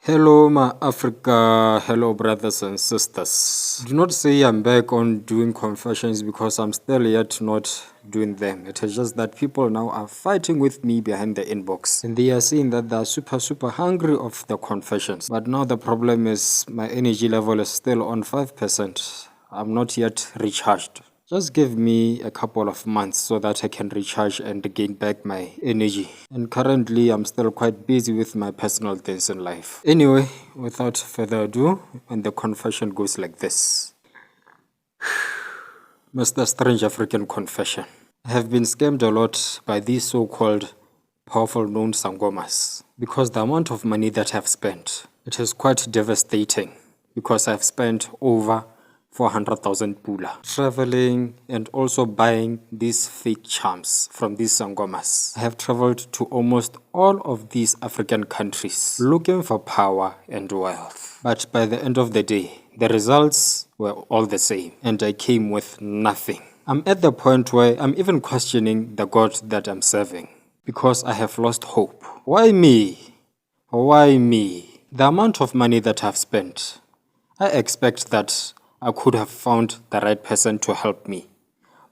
Hello, my Africa. Hello, brothers and sisters. Do not say I'm back on doing confessions because I'm still yet not doing them. It is just that people now are fighting with me behind the inbox. And they are saying that they're super hungry of the confessions. But now the problem is my energy level is still on 5%. I'm not yet recharged. Just give me a couple of months so that I can recharge and gain back my energy. And currently, I'm still quite busy with my personal things in life. Anyway, without further ado, and the confession goes like this. Mr. Strange African Confession. I have been scammed a lot by these so-called powerful known Sangomas because the amount of money that I've spent, it is quite devastating because I've spent over 400,000 pula traveling and also buying these fake charms from these Sangomas. I have traveled to almost all of these African countries looking for power and wealth. But by the end of the day, the results were all the same and I came with nothing. I'm at the point where I'm even questioning the God that I'm serving because I have lost hope. Why me? Why me? The amount of money that I've spent, I expect that I could have found the right person to help me,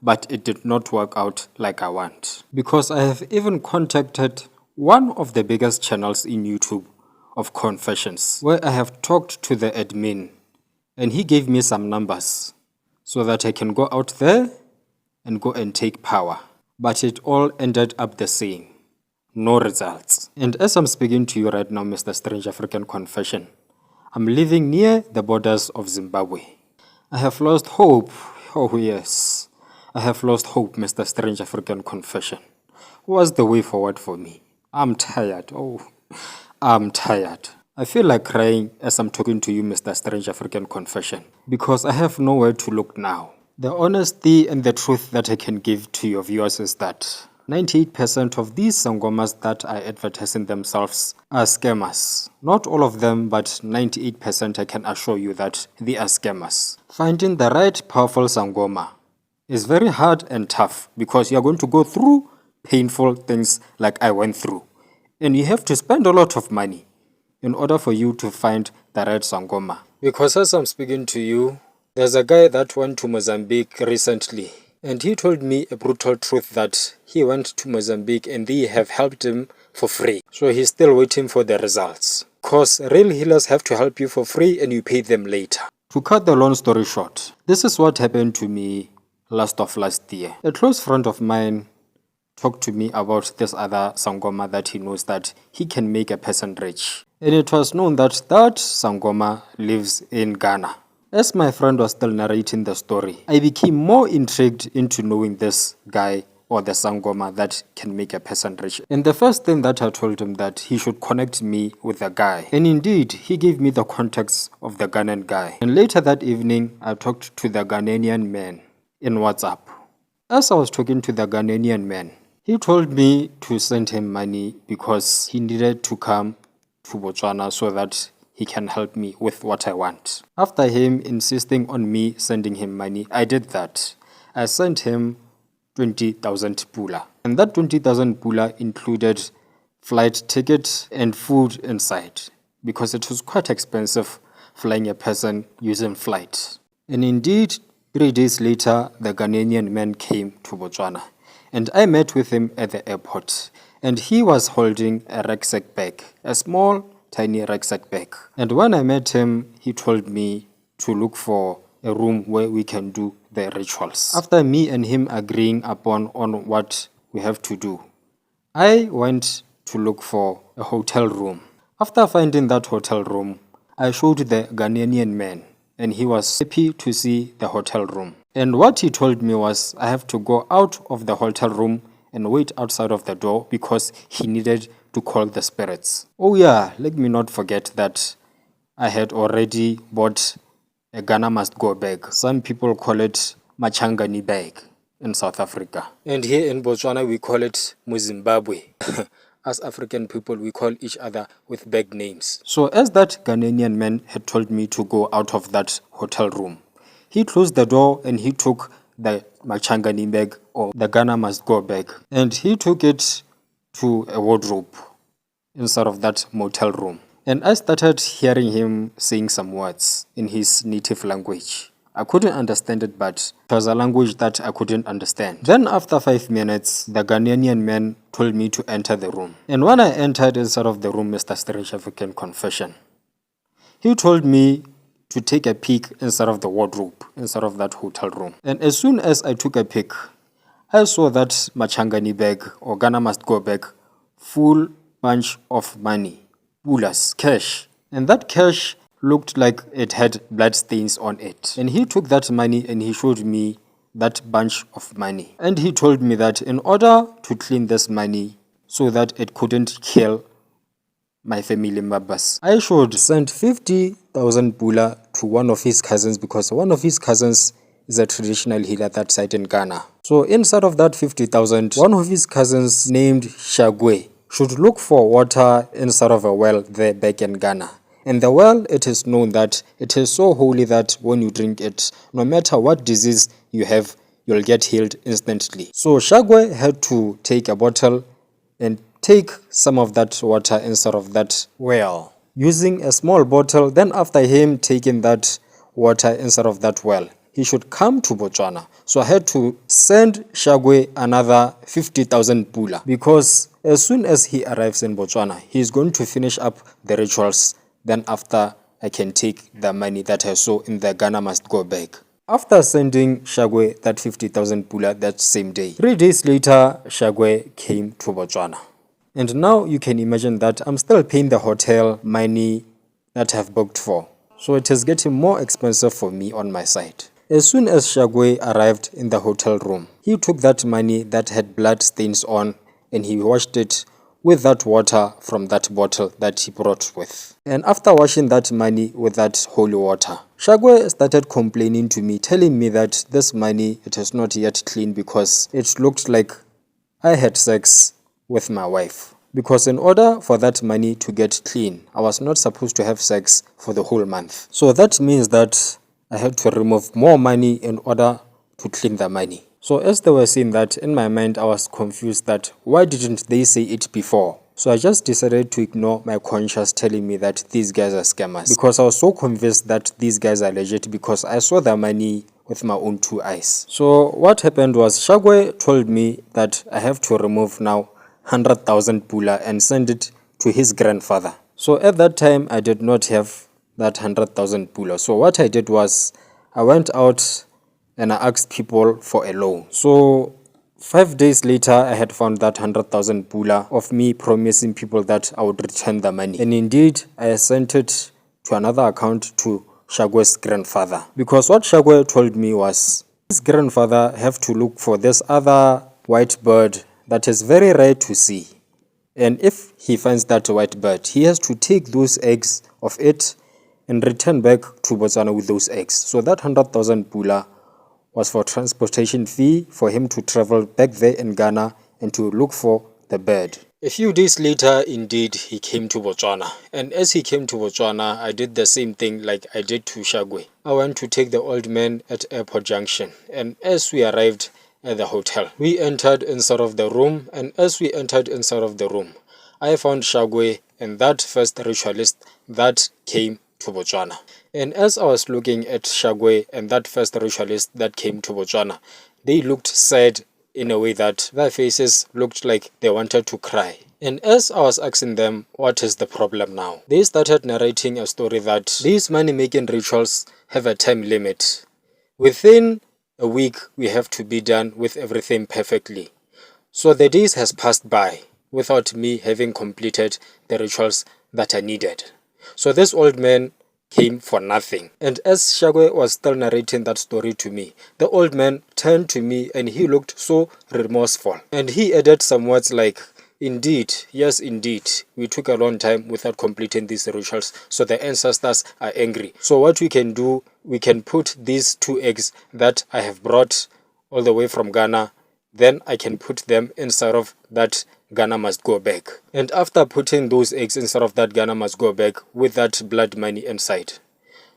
but it did not work out like I want. Because I have even contacted one of the biggest channels in YouTube of confessions, where I have talked to the admin, and he gave me some numbers so that I can go out there and go and take power. But it all ended up the same. No results. And as I'm speaking to you right now, Mr. Strange African Confession, I'm living near the borders of Zimbabwe. I have lost hope. Oh yes, I have lost hope, Mr. Strange African Confession. What's the way forward for me? I'm tired. Oh, I'm tired. I feel like crying as I'm talking to you, Mr. Strange African Confession, because I have nowhere to look now. The honesty and the truth that I can give to your viewers is that 98% of these Sangomas that are advertising themselves are scammers. Not all of them, but 98% I can assure you that they are scammers. Finding the right powerful Sangoma is very hard and tough because you're going to go through painful things like I went through. And you have to spend a lot of money in order for you to find the right Sangoma. Because as I'm speaking to you, there's a guy that went to Mozambique recently. And he told me a brutal truth that he went to Mozambique and they have helped him for free. So he's still waiting for the results. Cause real healers have to help you for free and you pay them later. To cut the long story short, this is what happened to me last year. A close friend of mine talked to me about this other Sangoma that he knows that he can make a person rich. And it was known that that Sangoma lives in Ghana. As my friend was still narrating the story, I became more intrigued into knowing this guy or the Sangoma that can make a person rich. And the first thing that I told him that he should connect me with the guy. And indeed, he gave me the contacts of the Ghanaian guy. And later that evening, I talked to the Ghanaian man in WhatsApp. As I was talking to the Ghanaian man, he told me to send him money because he needed to come to Botswana so that he can help me with what I want. After him insisting on me sending him money, I did that. I sent him 20,000 pula. And that 20,000 pula included flight ticket and food inside because it was quite expensive flying a person using flight. And indeed, 3 days later, the Ghanaian man came to Botswana. And I met with him at the airport. And he was holding a rucksack bag, a small tiny rucksack bag. And when I met him, he told me to look for a room where we can do the rituals. After me and him agreeing upon on what we have to do, I went to look for a hotel room. After finding that hotel room, I showed the Ghanaian man and he was happy to see the hotel room. And what he told me was I have to go out of the hotel room and wait outside of the door because he needed to call the spirits. Oh yeah, let me not forget that I had already bought a Ghana must go bag. Some people call it Machangani bag in South Africa. And here in Botswana we call it Muzimbabwe. As African people we call each other with bag names. So as that Ghanaian man had told me to go out of that hotel room, he closed the door and he took the Machangani bag or the Ghana must go bag and he took it to a wardrobe inside of that motel room. And I started hearing him saying some words in his native language. I couldn't understand it, but it was a language that I couldn't understand. Then after 5 minutes, the Ghanaian man told me to enter the room. And when I entered inside of the room, Mr. Strange African Confession, he told me to take a peek inside of the wardrobe, inside of that hotel room. And as soon as I took a peek, I saw that Machangani bag, or Ghana must go bag, full bunch of money, bulas, cash. And that cash looked like it had blood stains on it. And he took that money and he showed me that bunch of money. And he told me that in order to clean this money so that it couldn't kill my family members, I should send 50,000 bula to one of his cousins, because one of his cousins is a traditional healer that side in Ghana. So inside of that 50,000, one of his cousins named Shagwe should look for water inside of a well there back in Ghana. And the well, it is known that it is so holy that when you drink it, no matter what disease you have, you'll get healed instantly. So Shagwe had to take a bottle and take some of that water inside of that well, using a small bottle. Then after him taking that water inside of that well, he should come to Botswana. So I had to send Shagwe another 50,000 pula, because as soon as he arrives in Botswana, he's going to finish up the rituals. Then after, I can take the money that I saw in the Ghana must go back. After sending Shagwe that 50,000 pula that same day, 3 days later, Shagwe came to Botswana. And now you can imagine that I'm still paying the hotel money that I've booked for. So it is getting more expensive for me on my side. As soon as Shagwe arrived in the hotel room, he took that money that had blood stains on and he washed it with that water from that bottle that he brought with. And after washing that money with that holy water, Shagwe started complaining to me, telling me that this money, it is not yet clean because it looked like I had sex with my wife. Because in order for that money to get clean, I was not supposed to have sex for the whole month. So that means that I had to remove more money in order to clean the money. So as they were saying that, in my mind I was confused that why didn't they say it before? So I just decided to ignore my conscience telling me that these guys are scammers, because I was so convinced that these guys are legit because I saw the money with my own 2 eyes. So what happened was Shagwe told me that I have to remove now 100,000 pula and send it to his grandfather. So at that time I did not have that 100,000 pula. So what I did was I went out and I asked people for a loan. So 5 days later, I had found that 100,000 pula of me promising people that I would return the money. And indeed, I sent it to another account to Shagwe's grandfather. Because what Shagwe told me was, his grandfather have to look for this other white bird that is very rare to see. And if he finds that white bird, he has to take those eggs of it and return back to Botswana with those eggs. So that 100,000 pula was for transportation fee for him to travel back there in Ghana and to look for the bird. A few days later, indeed, he came to Botswana. And as he came to Botswana, I did the same thing like I did to Shagwe. I went to take the old man at Airport Junction. And as we arrived at the hotel, we entered inside of the room. And as we entered inside of the room, I found Shagwe and that first ritualist that came to Botswana. And as I was looking at Shagwe and that first ritualist that came to Botswana, they looked sad in a way that their faces looked like they wanted to cry. And as I was asking them, what is the problem now? They started narrating a story that these money-making rituals have a time limit. Within a week, we have to be done with everything perfectly. So the days has passed by without me having completed the rituals that I needed. So this old man came for nothing. And as Shagwe was still narrating that story to me, the old man turned to me and he looked so remorseful. And he added some words like, indeed, yes indeed, we took a long time without completing these rituals, so the ancestors are angry. So what we can do, we can put these 2 eggs that I have brought all the way from Ghana, then I can put them inside of that Ghana must go back. And after putting those eggs inside of that Ghana must go back with that blood money inside,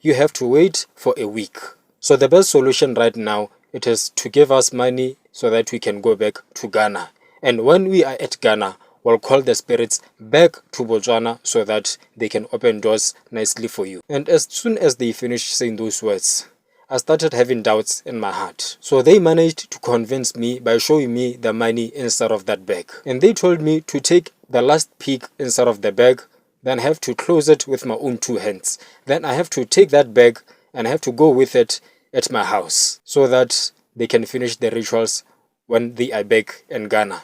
you have to wait for a week. So the best solution right now, it is to give us money so that we can go back to Ghana. And when we are at Ghana, will call the spirits back to Botswana so that they can open doors nicely for you. And as soon as they finished saying those words, I started having doubts in my heart. So they managed to convince me by showing me the money inside of that bag. And they told me to take the last peek inside of the bag, then have to close it with my own 2 hands. Then I have to take that bag and I have to go with it at my house so that they can finish the rituals when they are back in Ghana.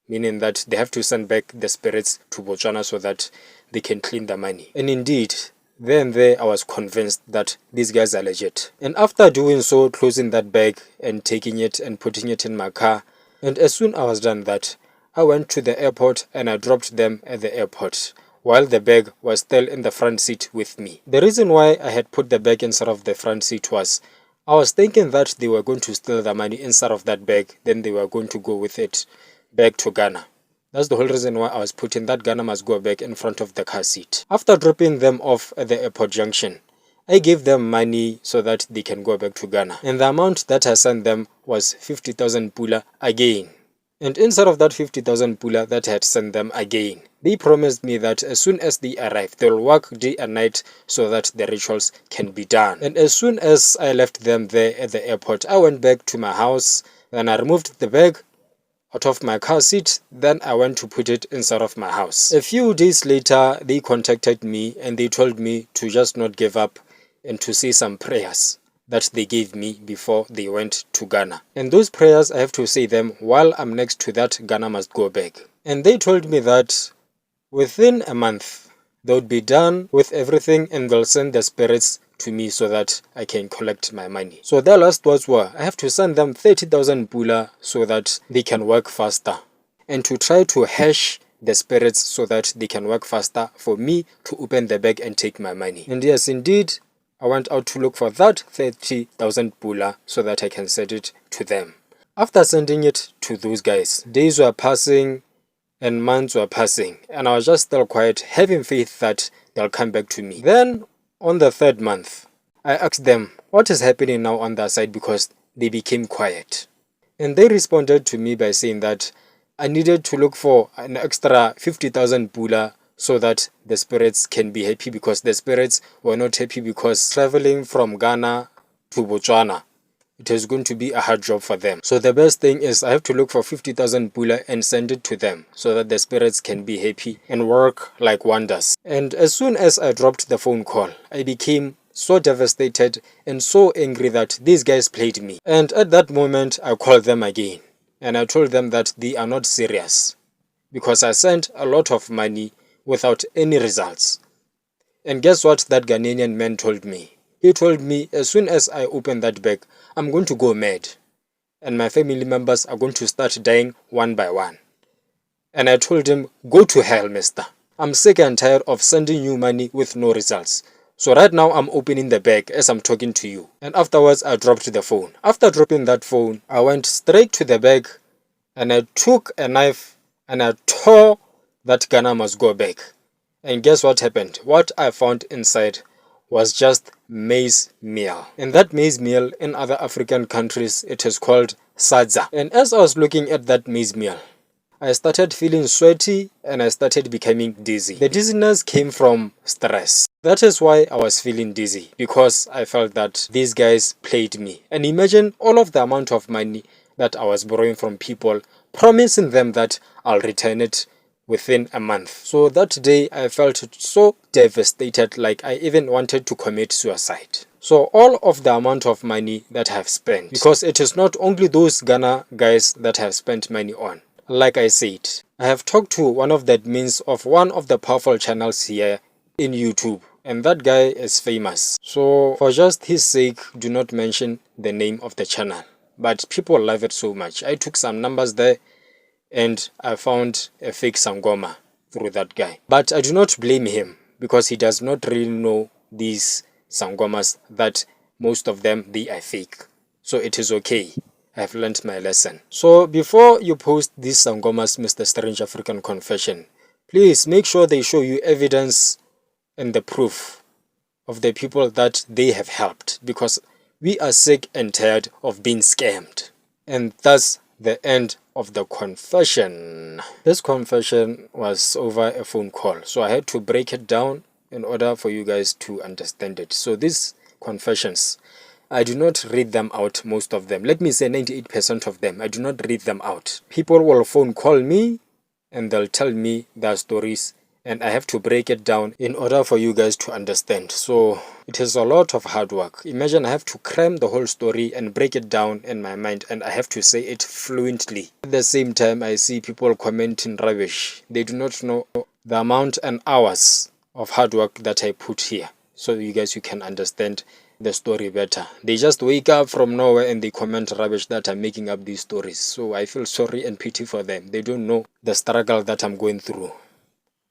Meaning that they have to send back the spirits to Botswana so that they can clean the money. And indeed, then there I was convinced that these guys are legit. And after doing so, closing that bag and taking it and putting it in my car, and as soon as I was done that, I went to the airport and I dropped them at the airport, while the bag was still in the front seat with me. The reason why I had put the bag inside of the front seat was I was thinking that they were going to steal the money inside of that bag, then they were going to go with it back to Ghana. That's the whole reason why I was putting that Ghana must go back in front of the car seat. After dropping them off at the airport junction, I gave them money so that they can go back to Ghana. And the amount that I sent them was 50,000 pula again. And inside of that 50,000 pula that I had sent them again, they promised me that as soon as they arrive, they'll work day and night so that the rituals can be done. And as soon as I left them there at the airport, I went back to my house, then I removed the bag out of my car seat, then I went to put it inside of my house. A few days later, they contacted me and they told me to just not give up and to say some prayers that they gave me before they went to Ghana. And those prayers, I have to say them while I'm next to that Ghana must go back. And they told me that within a month, they would be done with everything and they'll send the spirits to me so that I can collect my money. So their last words were, I have to send them 30,000 pula so that they can work faster, and to try to hash the spirits so that they can work faster for me to open the bag and take my money. And yes, indeed, I went out to look for that 30,000 pula so that I can send it to them. After sending it to those guys, days were passing and months were passing, and I was just still quiet, having faith that they'll come back to me. Then on the 3rd month, I asked them what is happening now on their side because they became quiet. And they responded to me by saying that I needed to look for an extra 50,000 pula so that the spirits can be happy, because the spirits were not happy because traveling from Ghana to Botswana, it is going to be a hard job for them. So the best thing is I have to look for 50,000 pula and send it to them so that the spirits can be happy and work like wonders. And as soon as I dropped the phone call, I became so devastated and so angry that these guys played me. And at that moment, I called them again and I told them that they are not serious because I sent a lot of money without any results. And guess what that Ghanaian man told me? He told me as soon as I open that bag, I'm going to go mad and my family members are going to start dying one by one. And I told him, go to hell, mister. I'm sick and tired of sending you money with no results. So right now I'm opening the bag as I'm talking to you. And afterwards I dropped the phone. After dropping that phone, I went straight to the bag and I took a knife and I tore that Ghana must go back. And guess what happened? What I found inside was just maize meal. And that maize meal in other African countries, it is called sadza. And as I was looking at that maize meal, I started feeling sweaty and I started becoming dizzy. The dizziness came from stress. That is why I was feeling dizzy, because I felt that these guys played me. And imagine all of the amount of money that I was borrowing from people, promising them that I'll return it within a month. So that day I felt so devastated, like I even wanted to commit suicide. So all of the amount of money that I have spent, because it is not only those Ghana guys that I have spent money on. Like I said, I have talked to one of the admins of one of the powerful channels here in YouTube, and that guy is famous. So for just his sake, do not mention the name of the channel. But people love it so much. I took some numbers there and I found a fake Sangoma through that guy. But I do not blame him because he does not really know these Sangomas, that most of them, they are fake. So it is okay. I have learned my lesson. So before you post these Sangomas, Mr. Strange African Confession, please make sure they show you evidence and the proof of the people that they have helped, because we are sick and tired of being scammed. And thus the end of the confession. This confession was over a phone call, so I had to break it down in order for you guys to understand it. So these confessions, I do not read them out, most of them. Let me say 98% of them, I do not read them out. People will phone call me and they'll tell me their stories, and I have to break it down in order for you guys to understand. So it is a lot of hard work. Imagine I have to cram the whole story and break it down in my mind, and I have to say it fluently. At the same time, I see people commenting rubbish. They do not know the amount and hours of hard work that I put here, so you guys, you can understand the story better. They just wake up from nowhere and they comment rubbish that I'm making up these stories. So I feel sorry and pity for them. They don't know the struggle that I'm going through.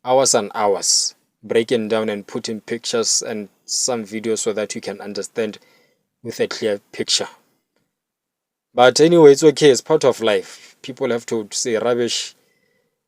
Hours and hours breaking down and putting pictures and some videos so that you can understand with a clear picture. But anyway, it's okay. It's part of life. People have to say rubbish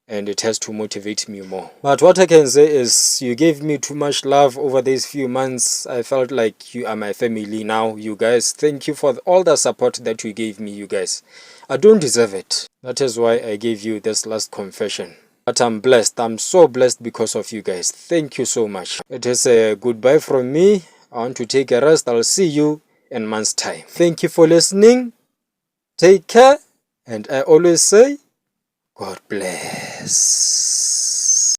and it has to motivate me more. But what I can say is you gave me too much love over these few months. I felt like you are my family now, you guys. Thank you for all the support that you gave me, you guys. I don't deserve it. That is why I gave you this last confession. But I'm blessed. I'm so blessed because of you guys. Thank you so much. It is a goodbye from me. I want to take a rest. I'll see you in months' time. Thank you for listening. Take care. And I always say, God bless.